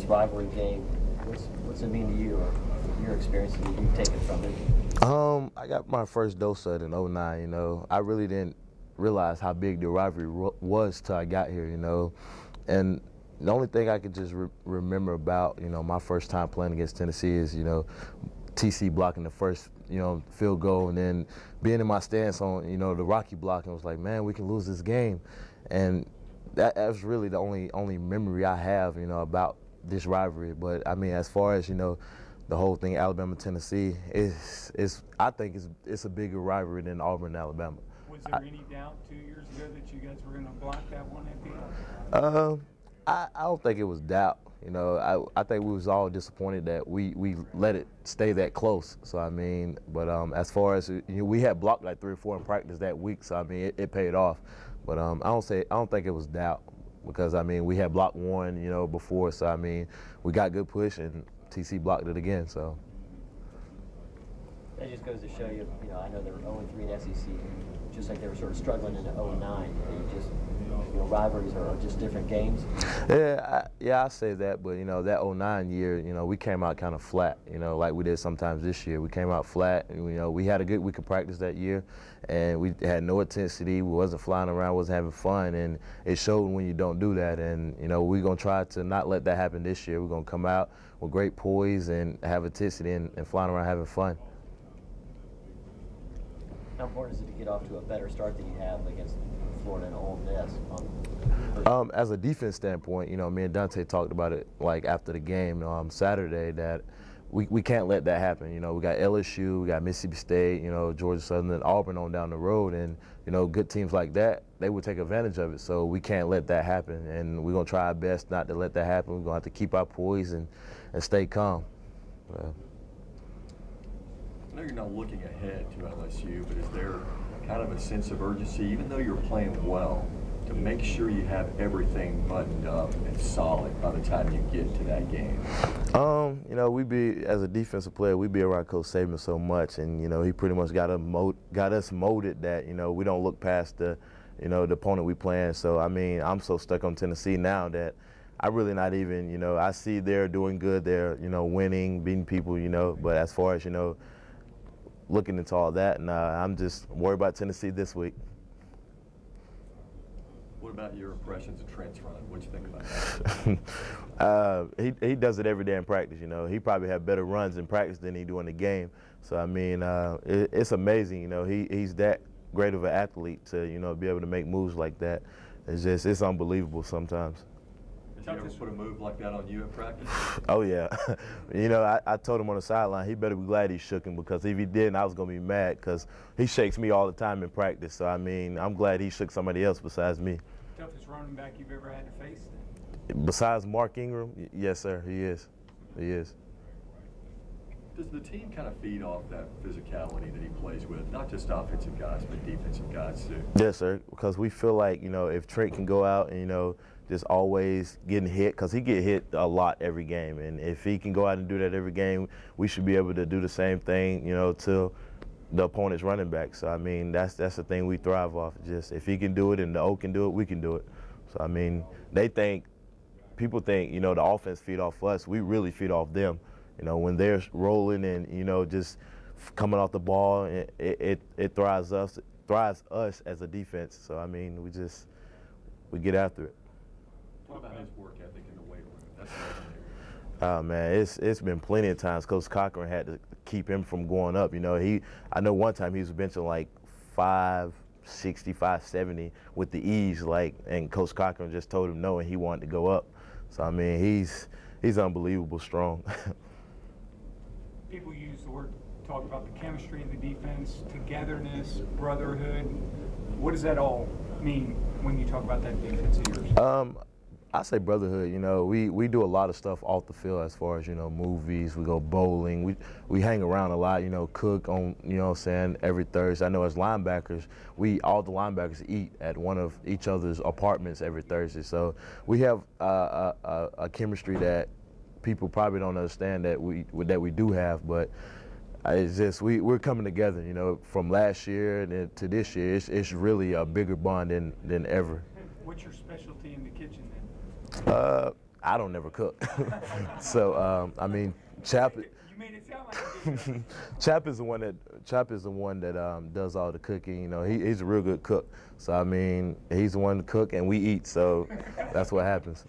rivalry game. What's it mean to you, or your experiences that you've taken from it? I got my first dose of it in '09. I really didn't realize how big the rivalry was till I got here. And the only thing I could just remember about my first time playing against Tennessee is TC blocking the first field goal, and then being in my stance on the Rocky block, and was like, man, we can lose this game. And that's really the only memory I have about this rivalry. But I mean, as far as the whole thing, Alabama Tennessee, I think it's a bigger rivalry than Auburn and Alabama. Was there any doubt 2 years ago that you guys were going to block that one at I don't think it was doubt. I think we was all disappointed that we let it stay that close. So I mean, but as far as we had blocked like 3 or 4 in practice that week, so I mean it paid off. But I don't think it was doubt, because I mean we had blocked one before, so I mean we got good push and TC blocked it again. So that just goes to show you. I know they were 0-3 in SEC, just like they were sort of struggling in 0-9. Rivalries are just different games. Yeah, I say that, but that '09 year, we came out kind of flat, like we did sometimes this year. We came out flat. We had a good week of practice that year, and we had no intensity. We wasn't flying around, wasn't having fun, and it showed when you don't do that. And we're gonna try to not let that happen this year. We're gonna come out with great poise and have intensity and flying around having fun. How important is it to get off to a better start than you have against Florida and Ole Miss? As a defense standpoint, me and Dante talked about it like after the game Saturday, that we can't let that happen. We got LSU, we got Mississippi State, Georgia Southern, and Auburn on down the road, and good teams like that, they would take advantage of it. So we can't let that happen, and we're gonna try our best not to let that happen. We're gonna have to keep our poise and stay calm. I know you're not looking ahead to LSU, but is there kind of a sense of urgency, even though you're playing well, to make sure you have everything buttoned up and solid by the time you get to that game? As a defensive player, we be around Coach Saban so much, and he pretty much got us molded that we don't look past the the opponent we playing. So I mean, I'm so stuck on Tennessee now that I really not even I see they're doing good, they're winning, beating people, but as far as looking into all that, and I'm just worried about Tennessee this week. What about your impressions of Trent's run? What you think about that? He does it every day in practice. He probably have better runs in practice than he do in the game. So I mean, it's amazing. He's that great of an athlete to be able to make moves like that. It's unbelievable sometimes. Did you ever put a move like that on you in practice? Oh, yeah. I told him on the sideline, he better be glad he shook him, because if he didn't, I was going to be mad, because he shakes me all the time in practice. So, I mean, I'm glad he shook somebody else besides me. Toughest running back you've ever had to face? Besides Mark Ingram, yes, sir, he is. He is. Does the team kind of feed off that physicality that he plays with, not just offensive guys, but defensive guys, too? Yes, sir, because we feel like, if Trent can go out and, just always getting hit, because he get hit a lot every game, and if he can go out and do that every game, we should be able to do the same thing, to the opponent's running back. So I mean, that's the thing we thrive off. Just if he can do it and the O can do it, we can do it. So I mean, people think the offense feed off us. We really feed off them. When they're rolling and just coming off the ball, it thrives us as a defense. So I mean, we get after it. What about his work ethic in the weight room? That's Oh man, it's been plenty of times Coach Cochran had to keep him from going up. I know one time he was benching like 560, 570 with the ease, and Coach Cochran just told him no, and he wanted to go up. So I mean, he's unbelievable strong. People use the word, talk about the chemistry of the defense, togetherness, brotherhood. What does that all mean when you talk about that defense of yours? I say brotherhood. We do a lot of stuff off the field, as far as movies. We go bowling. We hang around a lot. Cook on every Thursday. I know as linebackers, all the linebackers eat at one of each other's apartments every Thursday. So we have a chemistry that people probably don't understand that we do have, but it's just we're coming together. From last year to this year, it's really a bigger bond than ever. What's your specialty in the kitchen then? I don't never cook. So I mean, Chap. You made it sound like you did. Chap is the one that does all the cooking. You know, he's a real good cook. So I mean, he's the one to cook and we eat. So that's what happens.